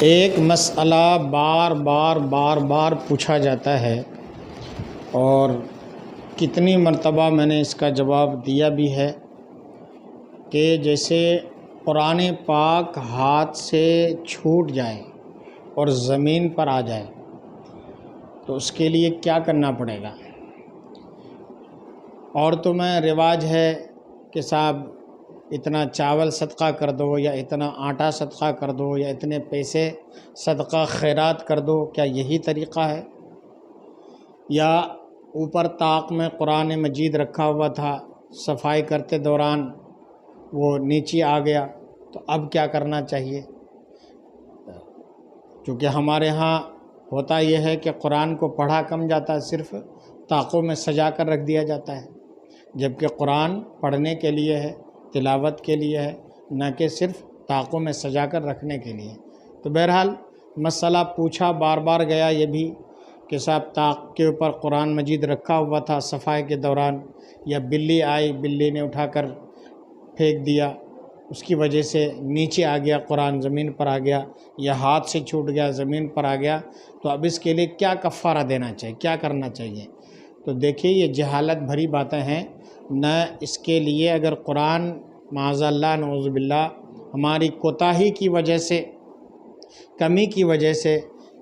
ایک مسئلہ بار بار پوچھا جاتا ہے اور کتنی مرتبہ میں نے اس کا جواب دیا بھی ہے کہ جیسے قرآن پاک ہاتھ سے چھوٹ جائے اور زمین پر آ جائے تو اس کے لیے کیا کرنا پڑے گا۔ عورتوں میں رواج ہے کہ صاحب اتنا چاول صدقہ کر دو یا اتنا آٹا صدقہ کر دو یا اتنے پیسے صدقہ خیرات کر دو، کیا یہی طریقہ ہے؟ یا اوپر طاق میں قرآن مجید رکھا ہوا تھا، صفائی کرتے دوران وہ نیچے آ گیا تو اب کیا کرنا چاہیے؟ چونکہ ہمارے ہاں ہوتا یہ ہے کہ قرآن کو پڑھا کم جاتا ہے، صرف طاقوں میں سجا کر رکھ دیا جاتا ہے، جبکہ قرآن پڑھنے کے لیے ہے، تلاوت کے لیے ہے، نہ کہ صرف طاقوں میں سجا کر رکھنے کے لیے۔ تو بہرحال مسئلہ پوچھا بار بار گیا یہ بھی کہ صاحب طاق کے اوپر قرآن مجید رکھا ہوا تھا صفائی کے دوران، یا بلی آئی، بلی نے اٹھا کر پھینک دیا، اس کی وجہ سے نیچے آ گیا قرآن، زمین پر آ گیا، یا ہاتھ سے چھوٹ گیا زمین پر آ گیا، تو اب اس کے لیے کیا کفارہ دینا چاہیے، کیا کرنا چاہیے؟ تو دیکھیے یہ جہالت بھری باتیں ہیں، نہ اس کے لیے اگر قرآن معاذ اللہ نعوذ باللہ ہماری کوتاہی کی وجہ سے، کمی کی وجہ سے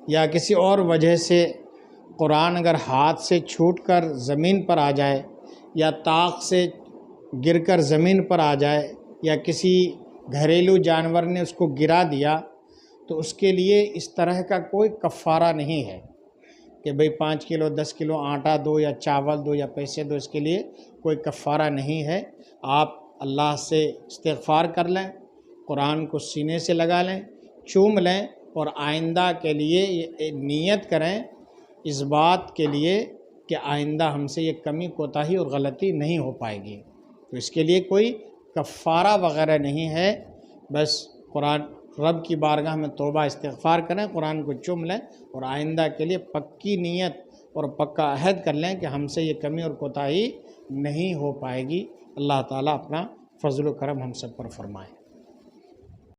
یا کسی اور وجہ سے قرآن اگر ہاتھ سے چھوٹ کر زمین پر آ جائے یا طاق سے گر کر زمین پر آ جائے یا کسی گھریلو جانور نے اس کو گرا دیا، تو اس کے لیے اس طرح کا کوئی کفارہ نہیں ہے کہ بھئی 5 کلو 10 کلو آٹا دو یا چاول دو یا پیسے دو، اس کے لیے کوئی کفارہ نہیں ہے۔ آپ اللہ سے استغفار کر لیں، قرآن کو سینے سے لگا لیں، چوم لیں، اور آئندہ کے لیے نیت کریں اس بات کے لیے کہ آئندہ ہم سے یہ کمی کوتاہی اور غلطی نہیں ہو پائے گی۔ تو اس کے لیے کوئی کفارہ وغیرہ نہیں ہے، بس قرآن رب کی بارگاہ میں توبہ استغفار کریں، قرآن کو چوم لیں، اور آئندہ کے لیے پکی نیت اور پکا عہد کر لیں کہ ہم سے یہ کمی اور کوتاہی نہیں ہو پائے گی۔ اللہ تعالیٰ اپنا فضل و کرم ہم سب پر فرمائے۔